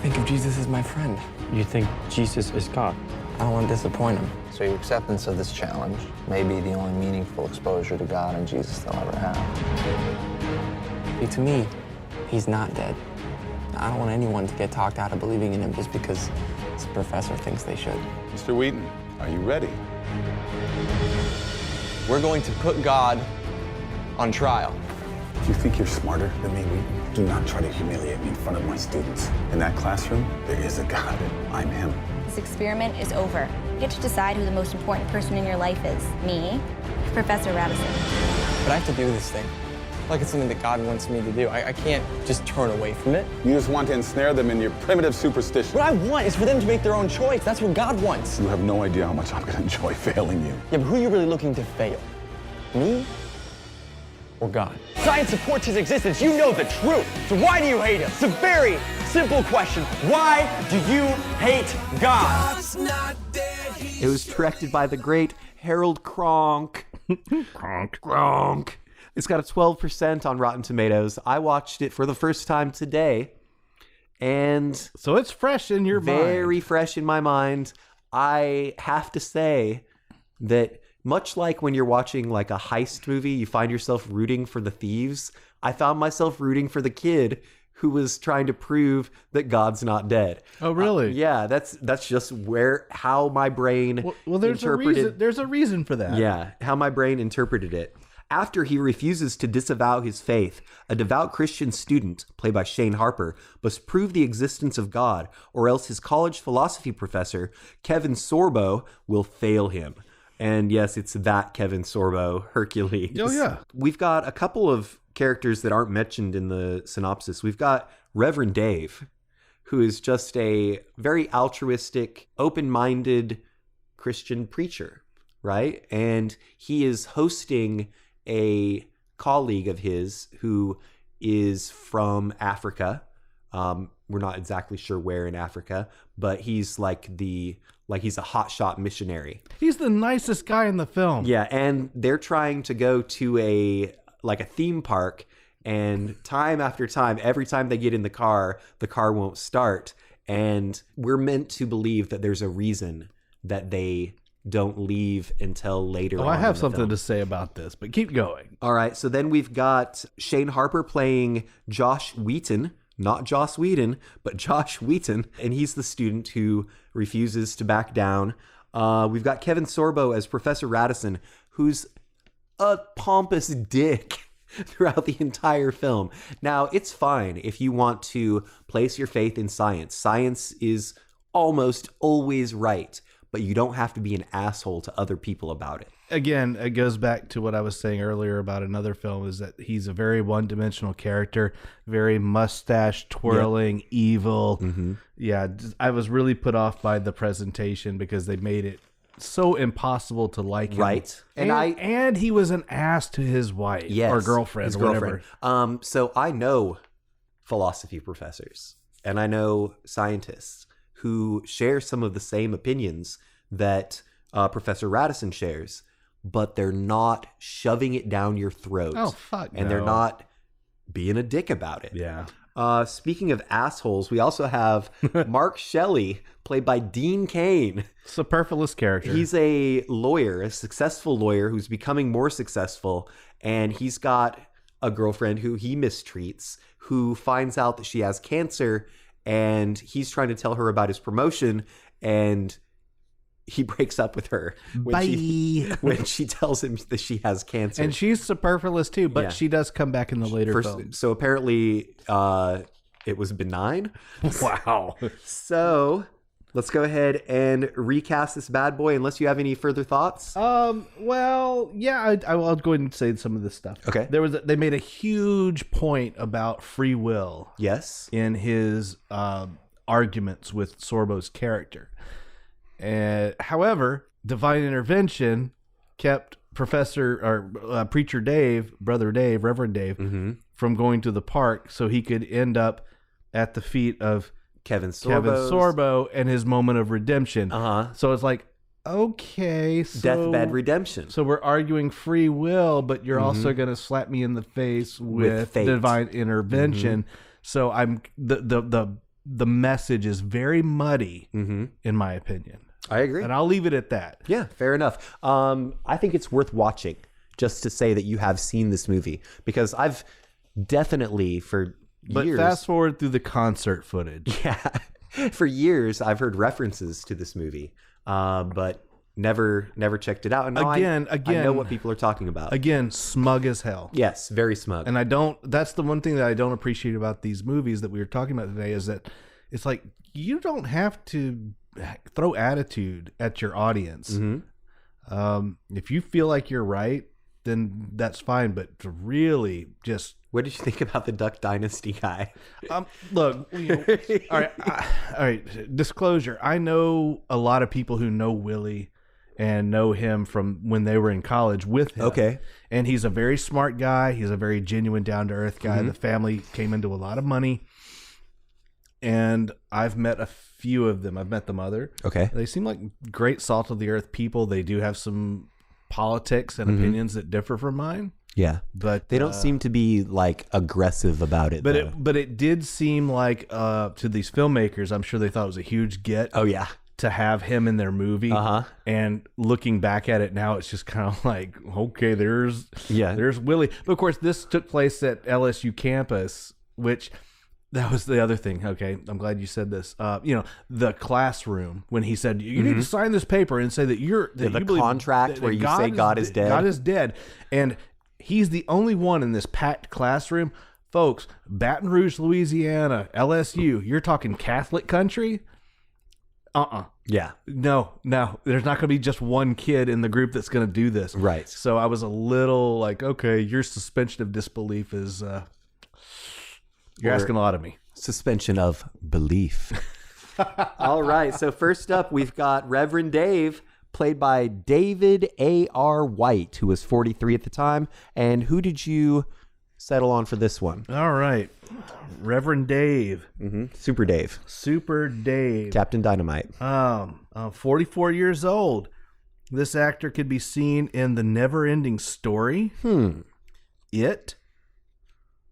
Think of Jesus as my friend. You think Jesus is God? I don't want to disappoint him. So your acceptance of this challenge may be the only meaningful exposure to God and Jesus they'll ever have. See, to me, he's not dead. I don't want anyone to get talked out of believing in him just because his professor thinks they should. Mr. Wheaton, are you ready? We're going to put God on trial. If you think you're smarter than me, Wheaton, do not try to humiliate me in front of my students. In that classroom, there is a God. I'm him. This experiment is over. You get to decide who the most important person in your life is. Me, Professor Radisson. But I have to do this thing. Like it's something that God wants me to do. I can't just turn away from it. You just want to ensnare them in your primitive superstition. What I want is for them to make their own choice. That's what God wants. You have no idea how much I'm going to enjoy failing you. Yeah, but who are you really looking to fail? Me or God? Science supports his existence. You know the truth. So why do you hate him? It's a very simple question. Why do you hate God? It was directed by the great Harold Kronk. Kronk. It's got a 12% on Rotten Tomatoes. I watched it for the first time today, and so it's fresh in your mind. Very fresh in my mind. I have to say that much like when you're watching like a heist movie, you find yourself rooting for the thieves. I found myself rooting for the kid who was trying to prove that God's not dead. Oh, really? Yeah, that's just how my brain well, there's a reason for that. Yeah, how my brain interpreted it. After he refuses to disavow his faith, a devout Christian student, played by Shane Harper, must prove the existence of God, or else his college philosophy professor, Kevin Sorbo, will fail him. And yes, it's that Kevin Sorbo, Hercules. Oh, yeah. We've got a couple of characters that aren't mentioned in the synopsis. We've got Reverend Dave, who is just a very altruistic, open-minded Christian preacher, right? And he is hosting a colleague of his who is from Africa. We're not exactly sure where in Africa, but he's he's a hotshot missionary. He's the nicest guy in the film. Yeah, and they're trying to go to a theme park, and time after time, every time they get in the car won't start. And we're meant to believe that there's a reason that they don't leave until later on. I have something to say about this, but keep going. All right, so then we've got Shane Harper playing Josh Wheaton, not Joss Whedon, but Josh Wheaton, and he's the student who refuses to back down. We've got Kevin Sorbo as Professor Radisson, who's a pompous dick throughout the entire film. Now, it's fine if you want to place your faith in science. Science is almost always right, but you don't have to be an asshole to other people about it. Again, it goes back to what I was saying earlier about another film, is that he's a very one-dimensional character, very mustache twirling, evil. Mm-hmm. Yeah, I was really put off by the presentation because they made it so impossible to like him. Right. And he was an ass to his wife or girlfriend his or whatever. girlfriend. So I know philosophy professors and I know scientists who share some of the same opinions that Professor Radisson shares, but they're not shoving it down your throat. Oh, fuck And they're not being a dick about it. Yeah. Speaking of assholes, we also have Mark Shelley, played by Dean Cain. Superfluous character. He's a lawyer, a successful lawyer who's becoming more successful, and he's got a girlfriend who he mistreats, who finds out that she has cancer, and he's trying to tell her about his promotion, and he breaks up with her when she tells him that she has cancer. And she's superfluous too, but she does come back in the later films. So apparently it was benign. Wow. So let's go ahead and recast this bad boy, unless you have any further thoughts. Well, yeah, I'll go ahead and say some of this stuff. Okay. They made a huge point about free will. Yes. In his arguments with Sorbo's character. However, divine intervention kept Preacher Dave, Brother Dave, Reverend Dave, from going to the park so he could end up at the feet of Kevin Sorbo and his moment of redemption. So it's like, okay, so deathbed redemption. So we're arguing free will, but you're also going to slap me in the face with divine intervention. So I'm the message is very muddy, in my opinion. I agree. And I'll leave it at that. Yeah, fair enough. I think it's worth watching just to say that you have seen this movie, because I've definitely years... fast forward through the concert footage. Yeah. For years, I've heard references to this movie, but never checked it out. And now again, I know what people are talking about. Again, smug as hell. Yes, very smug. And that's the one thing that I don't appreciate about these movies that we were talking about today, is that it's like, you don't have to throw attitude at your audience. If you feel like you're right, then that's fine. But to really just... What did you think about the Duck Dynasty guy? Look, all right. Disclosure. I know a lot of people who know Willie and know him from when they were in college with him. Okay. And he's a very smart guy. He's a very genuine, down-to-earth guy. The family came into a lot of money. And I've met a few of them. I've met the mother. Okay. They seem like great salt-of-the-earth people. They do have some politics and opinions that differ from mine. Yeah, but they don't seem to be like aggressive about it. But it did seem like to these filmmakers, I'm sure they thought it was a huge get. Oh yeah, to have him in their movie. And looking back at it now, it's just kind of like, okay, there's Willie. But of course, this took place at LSU campus, which that was the other thing. Okay, I'm glad you said this. The classroom, when he said you need to sign this paper and say that you believe contract where you say God is dead. God is dead, and he's the only one in this packed classroom. Folks, Baton Rouge, Louisiana, LSU, you're talking Catholic country? Yeah. No, there's not going to be just one kid in the group that's going to do this. Right. So I was a little like, okay, your suspension of disbelief is, you're asking a lot of me. Suspension of belief. All right. So first up, we've got Reverend Dave, played by David A.R. White, who was 43 at the time. And who did you settle on for this one? All right. Reverend Dave. Super Dave. Super Dave. Captain Dynamite. 44 years old. This actor could be seen in The Never-Ending Story. It.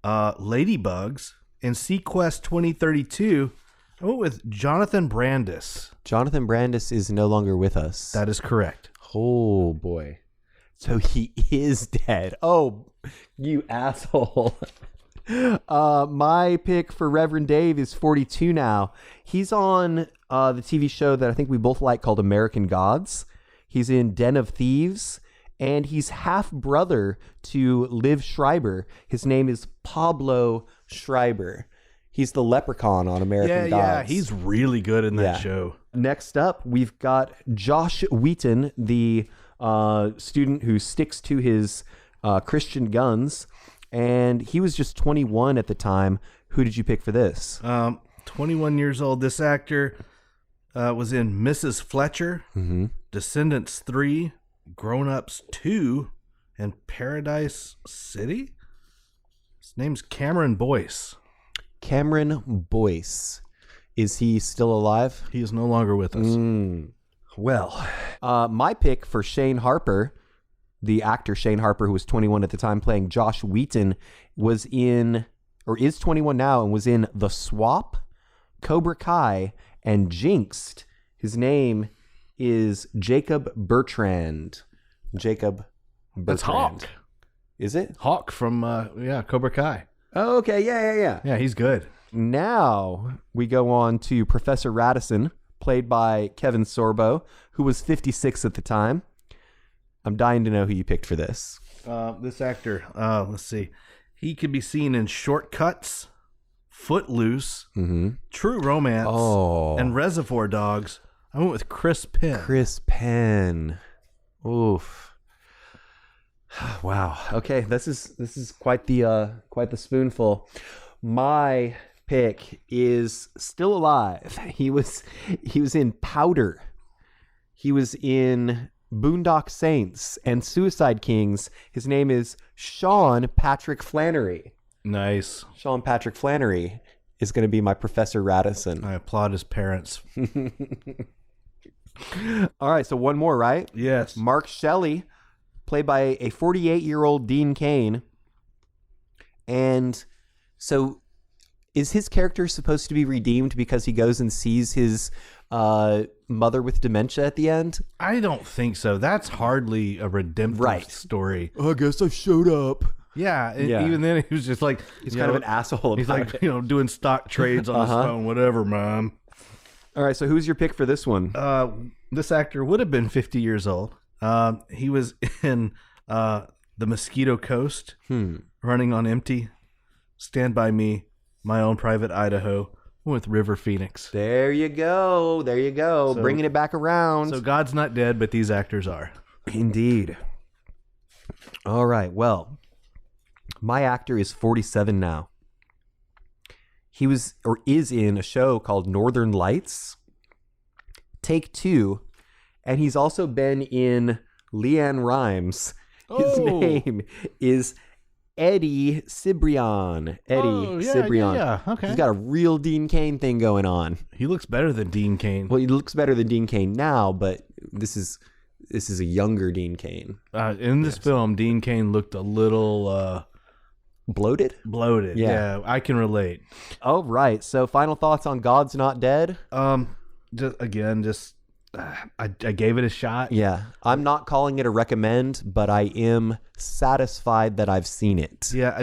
Ladybugs. And Sequest 2032. I went with Jonathan Brandis. Jonathan Brandis is no longer with us. That is correct. Oh, boy. So he is dead. Oh, you asshole. My pick for Reverend Dave is 42 now. He's on the TV show that I think we both like called American Gods. He's in Den of Thieves, and he's half brother to Liv Schreiber. His name is Pablo Schreiber. He's the leprechaun on American Gods. Yeah, he's really good in that show. Next up, we've got Josh Wheaton, the student who sticks to his Christian guns, and he was just 21 at the time. Who did you pick for this? 21 years old. This actor was in Mrs. Fletcher, Descendants 3, Grown Ups 2, and Paradise City. His name's Cameron Boyce. Cameron Boyce. Is he still alive? He is no longer with us. Well, my pick for Shane Harper, the actor Shane Harper, who was 21 at the time playing Josh Wheaton, was in, or is 21 now, and was in The Swap, Cobra Kai, and Jinxed. His name is Jacob Bertrand. Jacob Bertrand. That's Hawk. Is it? Hawk from, Cobra Kai. Oh, okay. Yeah. Yeah, he's good. Now we go on to Professor Radisson, played by Kevin Sorbo, who was 56 at the time. I'm dying to know who you picked for this. This actor, let's see. He could be seen in Shortcuts, Footloose, True Romance, and Reservoir Dogs. I went with Chris Penn. Chris Penn. Oof. Wow. Okay, this is quite the spoonful. My pick is still alive. He was in Powder. He was in Boondock Saints and Suicide Kings. His name is Shawn Patrick Flannery. Nice. Shawn Patrick Flannery is going to be my Professor Radisson. I applaud his parents. All right, so one more, right? Yes. Mark Shelley, played by a 48-year-old Dean Cain. And so is his character supposed to be redeemed because he goes and sees his mother with dementia at the end? I don't think so. That's hardly a redemptive story. I guess I showed up. Yeah, even then he was just like... He's kind of an asshole. He's like, doing stock trades on his phone, whatever, Mom. All right, so who's your pick for this one? This actor would have been 50 years old. He was in The Mosquito Coast, Running on Empty, Stand By Me, My Own Private Idaho, with River Phoenix. There you go. So, bringing it back around. So God's not dead, but these actors are. Indeed. All right, well, my actor is 47 now. He was, or is in, a show called Northern Lights, Take Two, and he's also been in Leanne Rimes. His name is Eddie Cibrian. Cibrian. Yeah, okay. He's got a real Dean Cain thing going on. He looks better than Dean Cain. Well, he looks better than Dean Cain now, but this is a younger Dean Cain. In this film, Dean Cain looked a little... Bloated? Bloated, yeah. I can relate. Oh, right. So final thoughts on God's Not Dead? I gave it a shot. Yeah. I'm not calling it a recommend, but I am satisfied that I've seen it. Yeah,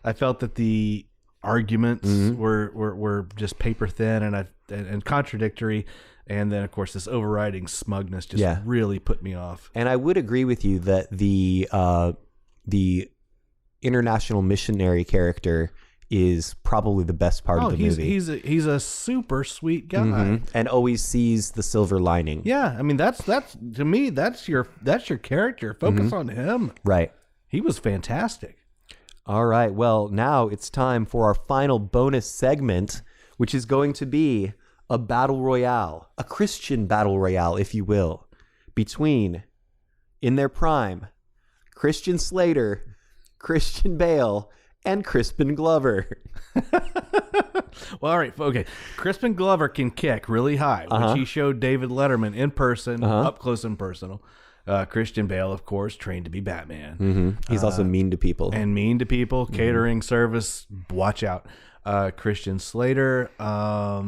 I felt that the arguments were just paper thin and contradictory. And then, of course, this overriding smugness just really put me off. And I would agree with you that the the international missionary character is probably the best part of the movie. He's a super sweet guy, and always sees the silver lining. Yeah, I mean that's to me that's your character. Focus on him. Right. He was fantastic. All right. Well, now it's time for our final bonus segment, which is going to be a battle royale, a Christian battle royale, if you will, between, in their prime, Christian Slater, Christian Bale, and Crispin Glover. Well, all right. Okay. Crispin Glover can kick really high, which he showed David Letterman in person, up close and personal. Christian Bale, of course, trained to be Batman. He's also mean to people. Catering service. Watch out. Christian Slater.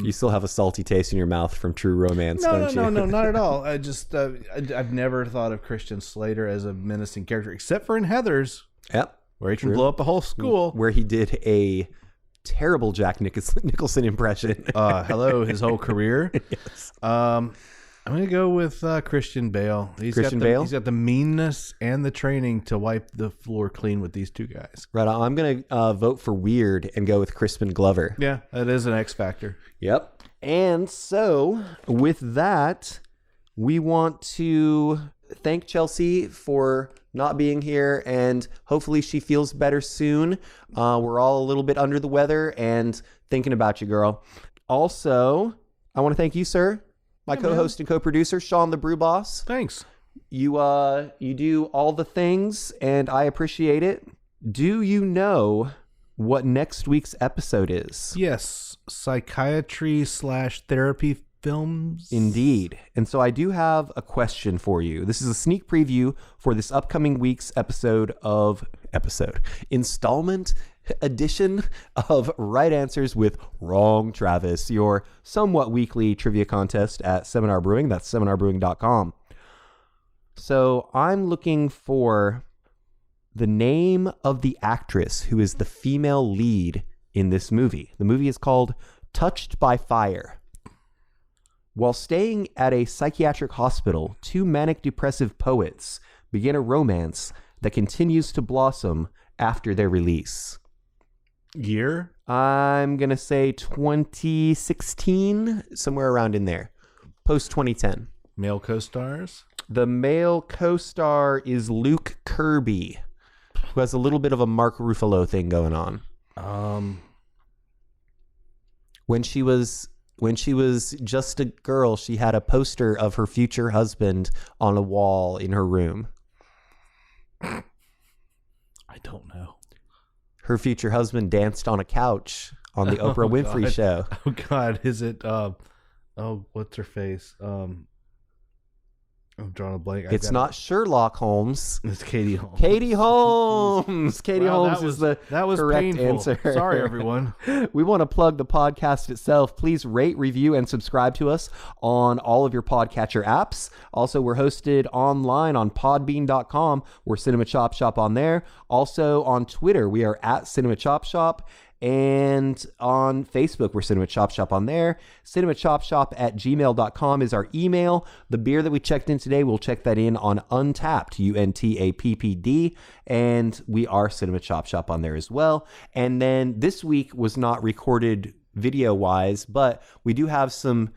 You still have a salty taste in your mouth from True Romance, don't you? No, not at all. I just I've never thought of Christian Slater as a menacing character, except for in Heathers. Yep. Where he can blow up the whole school. Where he did a terrible Jack Nicholson impression. His whole career. Yes. I'm going to go with Christian Bale. He's got the meanness and the training to wipe the floor clean with these two guys. Right. I'm going to vote for weird and go with Crispin Glover. Yeah, that is an X factor. Yep. And so with that, we want to thank Chelsea for not being here, and hopefully she feels better soon. We're all a little bit under the weather and thinking about you, girl. Also, I want to thank you, sir, my co-host and co-producer, Shawn the Brew Boss. Thanks. You do all the things, and I appreciate it. Do you know what next week's episode is? Yes, psychiatry/therapy films. Indeed. And so I do have a question for you. This is a sneak preview for this upcoming week's installment edition of Right Answers with Wrong Travis, your somewhat weekly trivia contest at Seminar Brewing. That's seminarbrewing.com. So I'm looking for the name of the actress who is the female lead in this movie. The movie is called Touched by Fire. While staying at a psychiatric hospital, two manic depressive poets begin a romance that continues to blossom after their release. Year? I'm going to say 2016, somewhere around in there. Post 2010. Male co-stars? The male co-star is Luke Kirby, who has a little bit of a Mark Ruffalo thing going on. When she was just a girl, she had a poster of her future husband on a wall in her room. I don't know. Her future husband danced on a couch on the Oprah Winfrey show. Oh God, is it what's her face? I'm drawing a blank. It's not Sherlock Holmes. It's Katie Holmes. Katie Holmes. Katie Holmes is the correct painful. answer. Sorry, everyone. We want to plug the podcast itself. Please rate, review, and subscribe to us on all of your podcatcher apps. Also, we're hosted online on podbean.com. We're Cinema Chop Shop on there. Also on Twitter, we are at Cinema Chop Shop. And on Facebook, we're Cinema Chop Shop on there. cinemachopshop@gmail.com is our email. The beer that we checked in today, we'll check that in on Untappd, UNTAPPD. And we are Cinema Chop Shop on there as well. And then this week was not recorded video-wise, but we do have some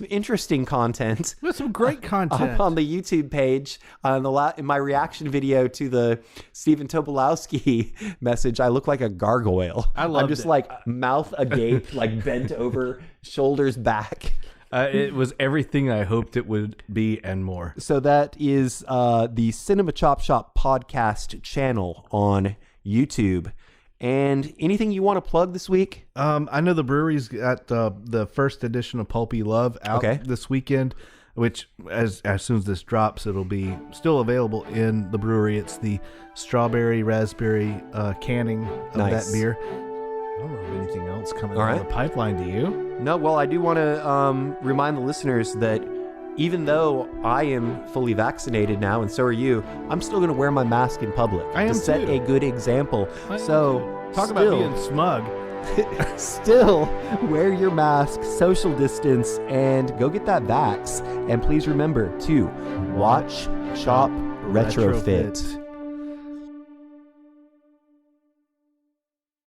interesting content. There's some great content up on the YouTube page. In my reaction video to the Stephen Tobolowsky message, I look like a gargoyle. I'm just like mouth agape, like bent over, shoulders back. It was everything I hoped it would be and more. So that is the Cinema Chop Shop podcast channel on YouTube. And anything you want to plug this week? I know the brewery's got the first edition of Pulpy Love out this weekend, which as soon as this drops, it'll be still available in the brewery. It's the strawberry raspberry canning of that beer. I don't know of anything else coming down the pipeline. Do you? No. Well, I do want to remind the listeners that even though I am fully vaccinated now, and so are you, I'm still going to wear my mask in public to set a good example. Talk about being smug. Still wear your mask, social distance, and go get that vax. And please remember to watch, shop, retrofit.